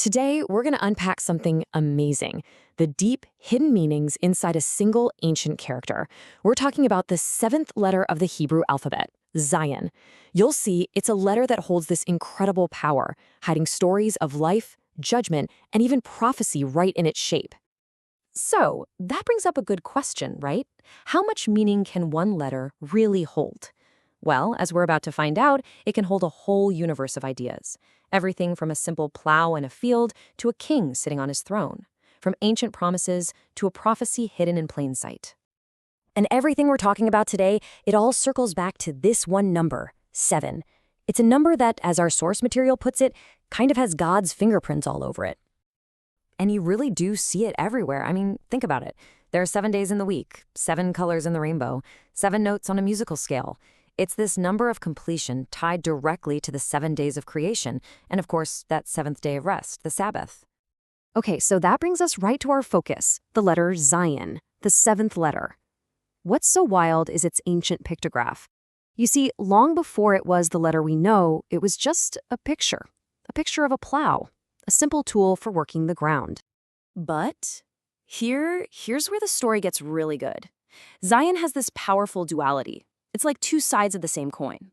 Today, we're going to unpack something amazing, the deep, hidden meanings inside a single ancient character. We're talking about the seventh letter of the Hebrew alphabet, Zayin. You'll see it's a letter that holds this incredible power, hiding stories of life, judgment, and even prophecy right in its shape. So, that brings up a good question, right? How much meaning can one letter really hold? Well, as we're about to find out, it can hold a whole universe of ideas. Everything from a simple plow in a field to a king sitting on his throne. From ancient promises to a prophecy hidden in plain sight. And everything we're talking about today, it all circles back to this one number, 7. It's a number that, as our source material puts it, kind of has God's fingerprints all over it. And you really do see it everywhere. I mean, think about it. There are 7 days in the week, 7 colors in the rainbow, 7 notes on a musical scale. It's this number of completion tied directly to the 7 days of creation, and of course, that 7th day of rest, the Sabbath. Okay, so that brings us right to our focus, the letter Zayin, the 7th letter. What's so wild is its ancient pictograph. You see, long before it was the letter we know, it was just a picture of a plow, a simple tool for working the ground. But here's where the story gets really good. Zayin has this powerful duality. It's like two sides of the same coin.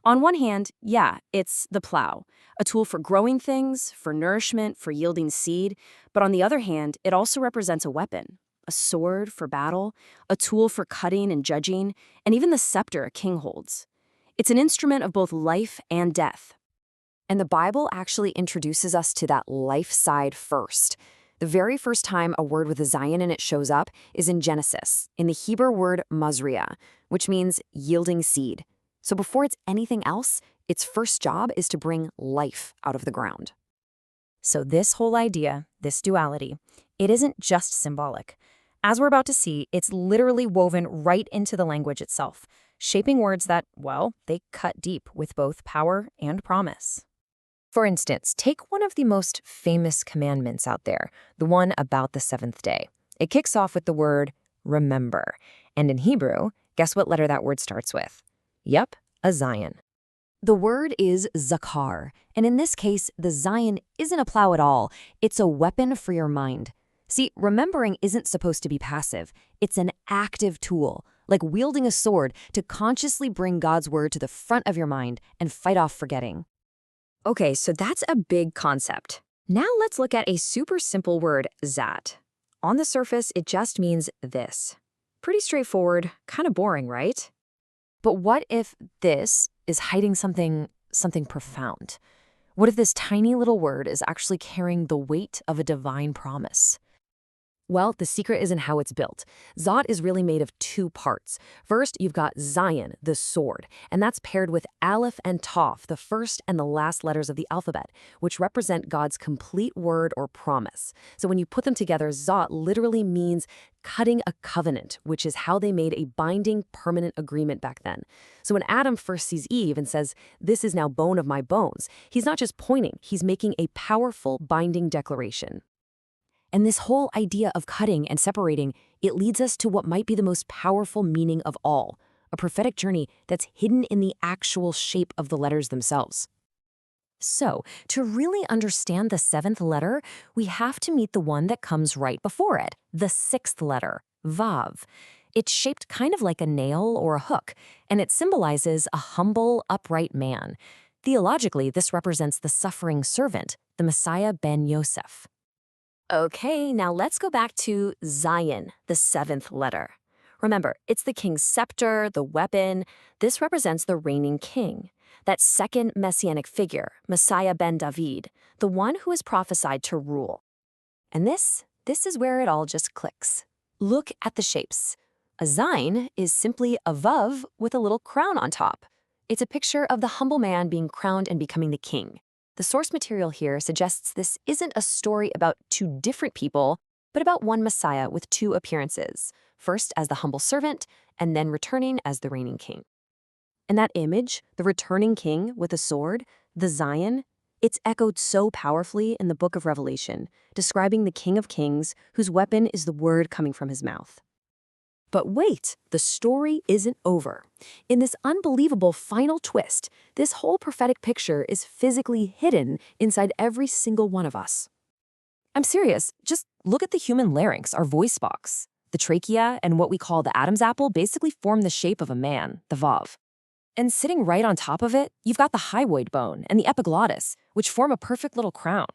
On one hand, yeah, it's the plow, a tool for growing things, for nourishment, for yielding seed. But on the other hand, it also represents a weapon, a sword for battle, a tool for cutting and judging, and even the scepter a king holds. It's an instrument of both life and death. And the Bible actually introduces us to that life side first. The very first time a word with a zayin in it shows up is in Genesis, in the Hebrew word mazriah, which means yielding seed. So before it's anything else, its first job is to bring life out of the ground. So this whole idea, this duality, it isn't just symbolic. As we're about to see, it's literally woven right into the language itself, shaping words that, well, they cut deep with both power and promise. For instance, take one of the most famous commandments out there, the one about the 7th day. It kicks off with the word remember. And in Hebrew, guess what letter that word starts with? Yep, a zayin. The word is zakar, and in this case, the zayin isn't a plow at all. It's a weapon for your mind. See, remembering isn't supposed to be passive. It's an active tool, like wielding a sword to consciously bring God's word to the front of your mind and fight off forgetting. Okay, so that's a big concept. Now let's look at a super simple word, zat. On the surface, it just means this. Pretty straightforward, kind of boring, right? But what if this is hiding something profound? What if this tiny little word is actually carrying the weight of a divine promise? Well, the secret isn't how it's built. Zot is really made of 2 parts. First, you've got Zayin, the sword, and that's paired with Aleph and Toph, the first and the last letters of the alphabet, which represent God's complete word or promise. So when you put them together, Zot literally means cutting a covenant, which is how they made a binding, permanent agreement back then. So when Adam first sees Eve and says, "This is now bone of my bones," he's not just pointing, he's making a powerful, binding declaration. And this whole idea of cutting and separating, it leads us to what might be the most powerful meaning of all, a prophetic journey that's hidden in the actual shape of the letters themselves. So, to really understand the 7th letter, we have to meet the one that comes right before it, the 6th letter, Vav. It's shaped kind of like a nail or a hook, and it symbolizes a humble, upright man. Theologically, this represents the suffering servant, the Messiah ben Yosef. Okay, now let's go back to Zayin, the 7th letter. Remember, it's the king's scepter, the weapon. This represents the reigning king, that second messianic figure, Messiah ben David, the one who is prophesied to rule. And this is where it all just clicks. Look at the shapes. A zayin is simply a vav with a little crown on top. It's a picture of the humble man being crowned and becoming the king. The source material here suggests this isn't a story about 2 different people, but about one Messiah with 2 appearances, first as the humble servant, and then returning as the reigning king. And that image, the returning king with a sword, the zayin, it's echoed so powerfully in the book of Revelation, describing the King of Kings, whose weapon is the word coming from his mouth. But wait, the story isn't over. In this unbelievable final twist, this whole prophetic picture is physically hidden inside every single one of us. I'm serious, just look at the human larynx, our voice box. The trachea and what we call the Adam's apple basically form the shape of a man, the vav. And sitting right on top of it, you've got the hyoid bone and the epiglottis, which form a perfect little crown.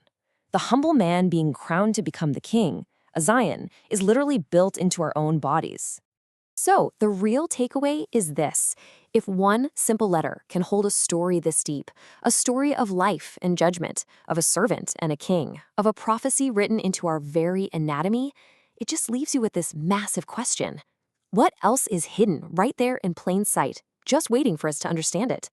The humble man being crowned to become the king, a Zayin, is literally built into our own bodies. So, the real takeaway is this. If one simple letter can hold a story this deep, a story of life and judgment, of a servant and a king, of a prophecy written into our very anatomy, it just leaves you with this massive question. What else is hidden right there in plain sight, just waiting for us to understand it?